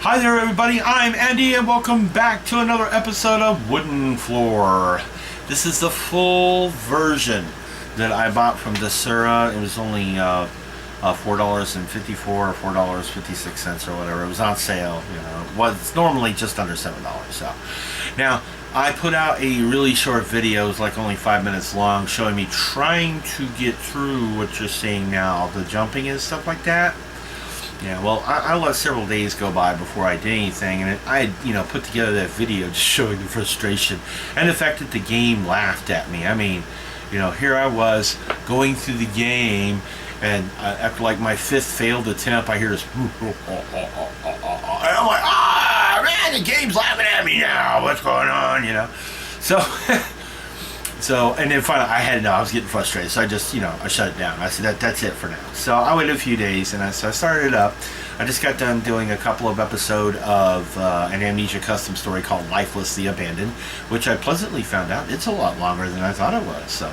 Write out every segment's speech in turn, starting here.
Hi there everybody, I'm Andy and welcome back to another episode of Wooden Floor. This is the full version that I bought from Desura. It was only $4.54 or $4.56 or whatever. It was on sale, you know. It was normally just under $7. So now I put out a really short video, it's like only 5 minutes long, showing me trying to get through what you're seeing now, the jumping and stuff like that. Yeah, well, I let several days go by before I did anything, and I put together that video just showing the frustration and the fact that the game laughed at me. I mean, here I was going through the game, and after like my 5th failed attempt, I hear this, and I'm like, man, the game's laughing at me now. What's going on? So, and then finally, I was getting frustrated, so I just, I shut it down. I said, that's it for now. So I waited a few days, and so I started it up. I just got done doing a couple of episodes of an Amnesia custom story called Lifeless the Abandoned, which I pleasantly found out it's a lot longer than I thought it was. So,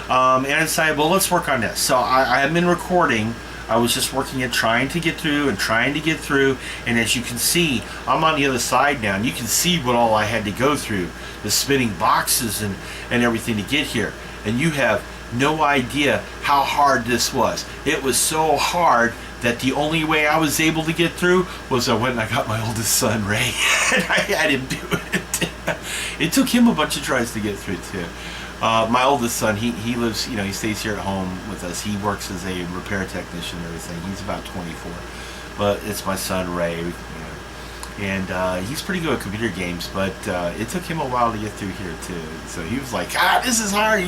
and I decided, well, let's work on this. So I have been recording. I was just working at trying to get through, and as you can see, I'm on the other side now, and you can see what all I had to go through, the spinning boxes and everything to get here, and you have no idea how hard this was. It was so hard that the only way I was able to get through was I went and I got my oldest son, Ray, and I had him do it. It took him a bunch of tries to get through, too. My oldest son, he lives, he stays here at home with us. He works as a repair technician and everything. He's about 24. But it's my son, Ray, and he's pretty good at computer games, but it took him a while to get through here, too. So he was like, this is hard.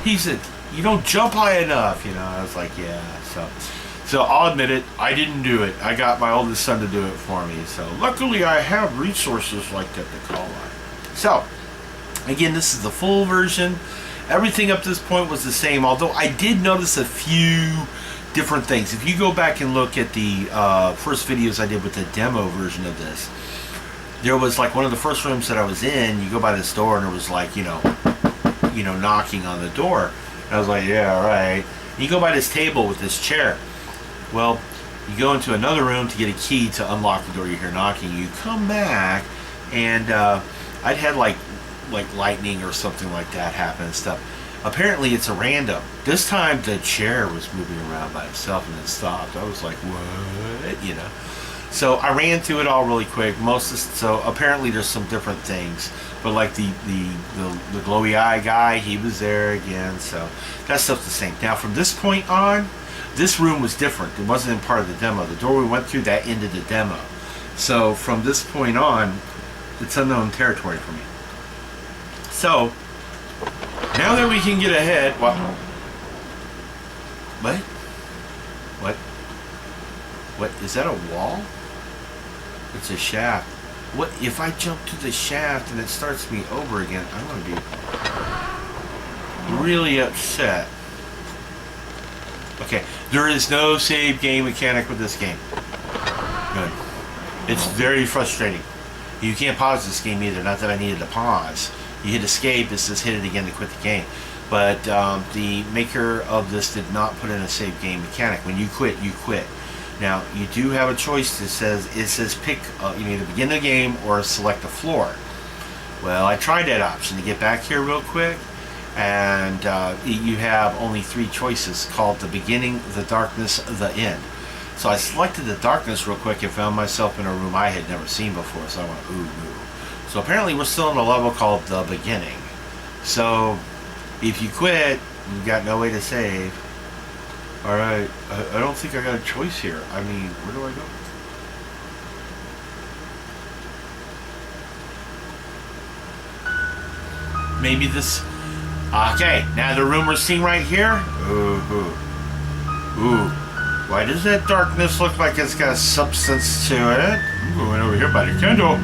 He said, you don't jump high enough, I was like, yeah. So I'll admit it, I didn't do it. I got my oldest son to do it for me. So luckily I have resources like that to call on. So, again, this is the full version. Everything up to this point was the same, although I did notice a few different things. If you go back and look at the first videos I did with the demo version of this, there was like one of the first rooms that I was in, you go by this door and there was like, knocking on the door. And I was like, yeah, all right. And you go by this table with this chair. Well, you go into another room to get a key to unlock the door, you hear knocking. You come back, and I'd had like lightning or something like that happen and stuff. Apparently it's a random. This time the chair was moving around by itself and it stopped. I was like, what? So I ran through it all really quick. So apparently there's some different things. But like the glowy eye guy, he was there again. So that stuff's the same. Now from this point on, this room was different. It wasn't in part of the demo. The door we went through, that ended the demo. So from this point on, it's unknown territory for me. So, now that we can get ahead, what? What? Is that a wall? It's a shaft. What if I jump to the shaft and it starts me over again? I'm going to be really upset. Okay, there is no save game mechanic with this game. Good. It's very frustrating. You can't pause this game either, not that I needed to pause. You hit escape, it says hit it again to quit the game. But the maker of this did not put in a save game mechanic. When you quit, you quit. Now, you do have a choice that says pick, you either begin the game or select a floor. Well, I tried that option to get back here real quick, and you have only 3 choices called the beginning, the darkness, the end. So I selected the darkness real quick and found myself in a room I had never seen before, so I went, ooh. So apparently we're still in a level called the beginning. So if you quit, you've got no way to save. Alright, I don't think I got a choice here. I mean, where do I go? Maybe this... Okay, now the room we're seeing right here. Ooh. Why does that darkness look like it's got substance to it? I'm going over here by the candle.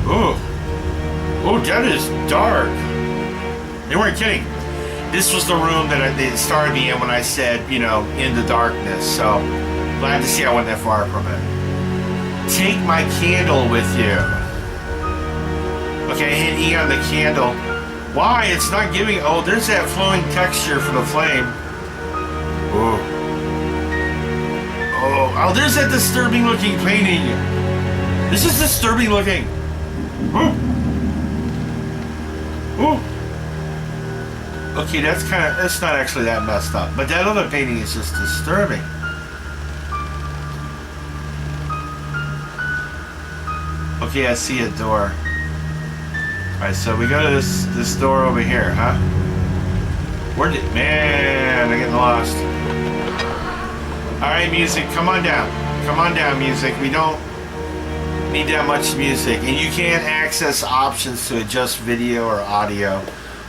Oh, that is dark. They weren't kidding. This was the room that they started me in when I said, in the darkness. So, glad to see I went that far from it. Take my candle with you. Okay, hit E on the candle. Why? It's not giving... Oh, there's that flowing texture for the flame. Oh. Oh, there's that disturbing looking painting. This is disturbing looking. Oh. Oh. Okay, that's not actually that messed up. But that other painting is just disturbing. Okay, I see a door. Alright, so we go to this door over here, huh? Man, I'm getting lost. Alright, music, come on down. Come on down, music. We don't need that much music. And you can't access options to adjust video or audio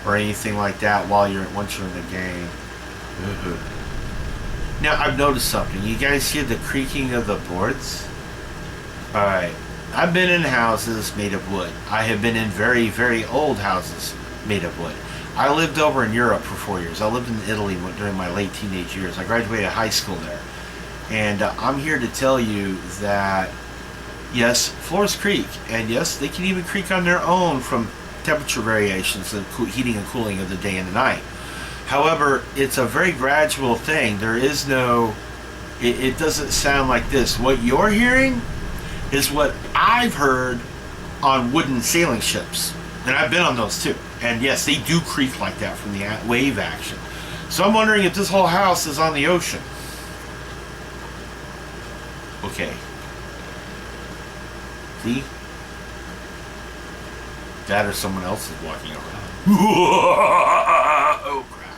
or anything like that once you're in the game. Now, I've noticed something. You guys hear the creaking of the boards? Alright. I've been in houses made of wood. I have been in very, very old houses made of wood. I lived over in Europe for 4 years. I lived in Italy during my late teenage years. I graduated high school there. And I'm here to tell you that, yes, floors creak. And yes, they can even creak on their own from temperature variations and heating and cooling of the day and the night. However, it's a very gradual thing. There is no... It doesn't sound like this. What you're hearing is what I've heard on wooden sailing ships. And I've been on those too. And yes, they do creak like that from the wave action. So I'm wondering if this whole house is on the ocean. Okay. See? That or someone else is walking around. Oh crap.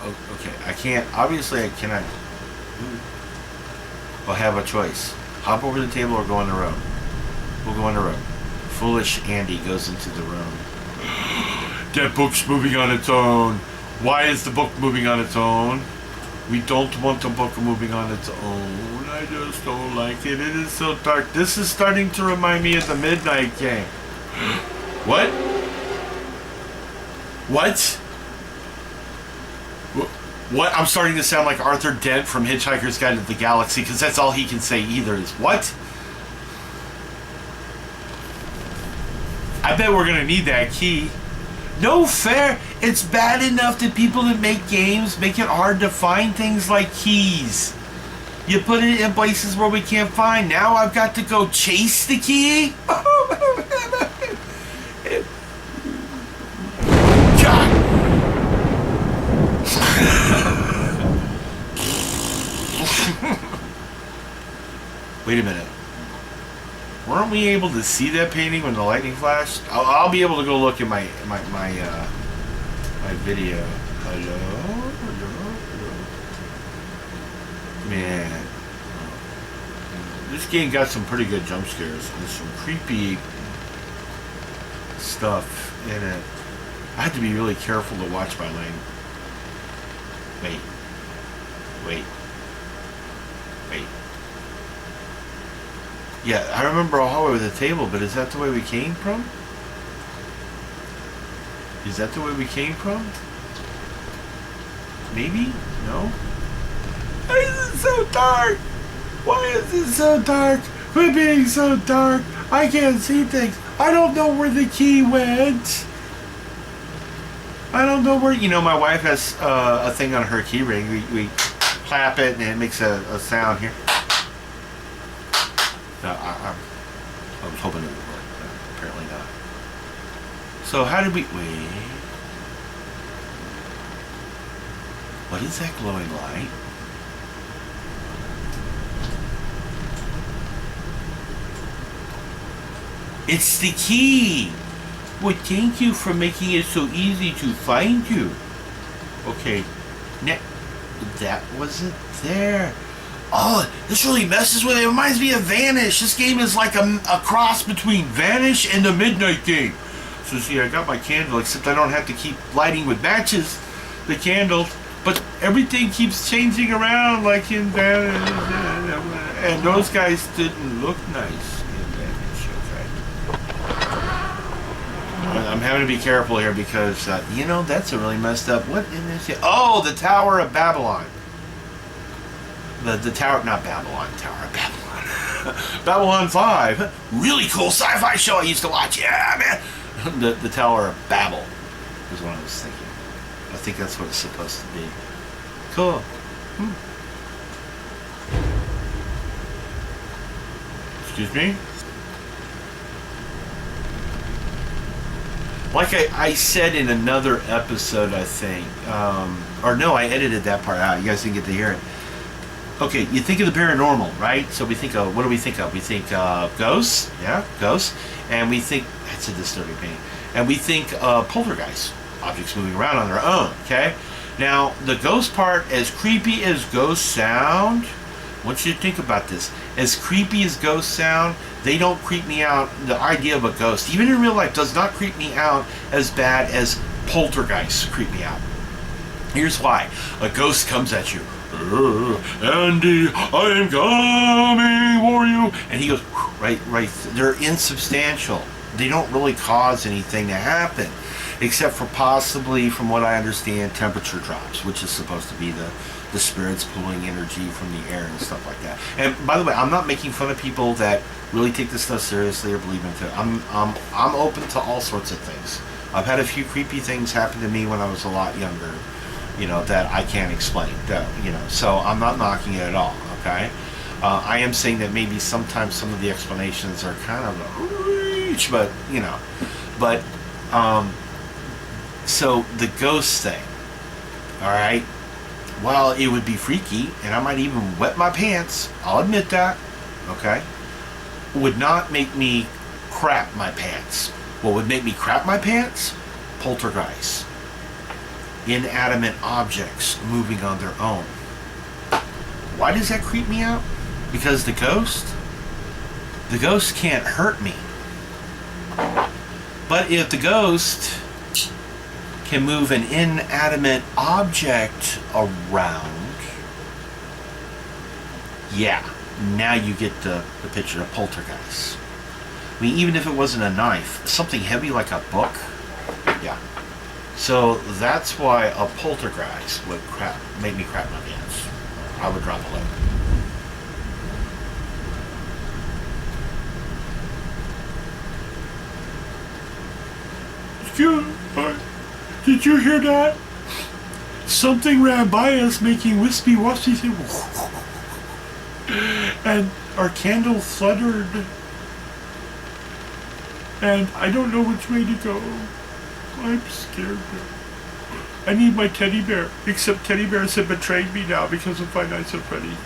Oh, okay, I can't, obviously I cannot. I'll have a choice. Hop over the table or go on the road. We'll go on the road. Foolish Andy goes into the room. That book's moving on its own. Why is the book moving on its own? We don't want the book moving on its own. I just don't like it. It is so dark. This is starting to remind me of the Midnight Game. What? What? What? I'm starting to sound like Arthur Dent from Hitchhiker's Guide to the Galaxy, because that's all he can say either is, what? I bet we're going to need that key. No fair. It's bad enough that people that make games make it hard to find things like keys. You put it in places where we can't find. Now I've got to go chase the key? God. Wait a minute. Weren't we able to see that painting when the lightning flashed? I'll be able to go look at my video. Hello? Man. This game got some pretty good jump scares. There's some creepy stuff in it. I had to be really careful to watch my lane. Wait. Yeah, I remember a hallway with a table, but is that the way we came from? Is that the way we came from? Maybe? No? Why is it so dark? Why is it so dark? Quit being so dark. I can't see things. I don't know where the key went. I don't know where... You know, my wife has a thing on her key ring. We clap it and it makes a sound here. No, I was hoping it would work, but apparently not. So how did we... Wait... What is that glowing light? It's the key! Well, thank you for making it so easy to find you. Okay. That wasn't there. Oh, this really messes with it. It reminds me of Vanish. This game is like a cross between Vanish and the Midnight Game. So see, I got my candle, except I don't have to keep lighting with matches the candles. But everything keeps changing around like in Vanish. And those guys didn't look nice in Vanish, okay? I'm having to be careful here because, you know, that's a really messed up... What in this? Oh, the Tower of Babylon. The Tower... Not Babylon. Tower of Babylon. Babylon 5. Really cool sci-fi show I used to watch. Yeah, man. The Tower of Babel is what I was thinking. I think that's what it's supposed to be. Cool. Excuse me? Like I said in another episode, I think, or no, I edited that part out. You guys didn't get to hear it. Okay, you think of the paranormal, right? So we think of, what do we think of? We think ghosts, yeah, ghosts, and we think, that's a disturbing painting, and we think poltergeists, objects moving around on their own, okay? Now, the ghost part, as creepy as ghosts sound, I want you to think about this. As creepy as ghosts sound, they don't creep me out. The idea of a ghost, even in real life, does not creep me out as bad as poltergeists creep me out. Here's why. A ghost comes at you. Andy, I am coming for you. And he goes, right. They're insubstantial. They don't really cause anything to happen. Except for possibly, from what I understand, temperature drops, which is supposed to be the spirits pulling energy from the air and stuff like that. And by the way, I'm not making fun of people that really take this stuff seriously or believe into it. I'm open to all sorts of things. I've had a few creepy things happen to me when I was a lot younger, that I can't explain. So I'm not knocking it at all. Okay, I am saying that maybe sometimes some of the explanations are kind of a reach, but so the ghost thing, all right. While it would be freaky, and I might even wet my pants, I'll admit that, okay, would not make me crap my pants. What would make me crap my pants? Poltergeists. Inanimate objects moving on their own. Why does that creep me out? Because the ghost can't hurt me. But if the ghost can move an inanimate object around, yeah, now you get the picture of poltergeist. I mean, even if it wasn't a knife, something heavy like a book, yeah. So that's why a poltergeist would make me crap my pants. I would drop a leg. Excuse me. Did you hear that? Something ran by us making wispy waspy things. And our candle fluttered. And I don't know which way to go. I'm scared now. I need my teddy bear. Except teddy bears have betrayed me now because of Five Nights at Freddy's.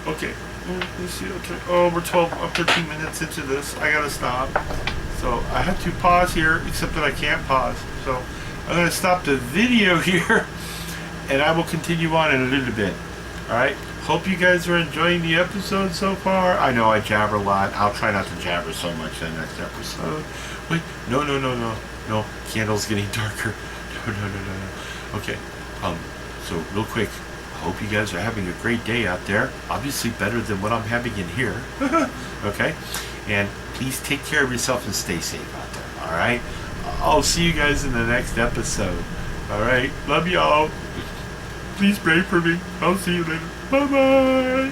Okay. Let's see. Okay. Oh, we're 13 minutes into this. I gotta stop. So I have to pause here, except that I can't pause. So I'm going to stop the video here, and I will continue on in a little bit. Alright? Hope you guys are enjoying the episode so far. I know I jabber a lot. I'll try not to jabber so much in the next episode. Wait, no. No, candle's getting darker. No. Okay, so real quick, hope you guys are having a great day out there. Obviously better than what I'm having in here. Okay? And please take care of yourself and stay safe out there, alright? I'll see you guys in the next episode. Alright? Love y'all. Please pray for me. I'll see you later. Bye-bye.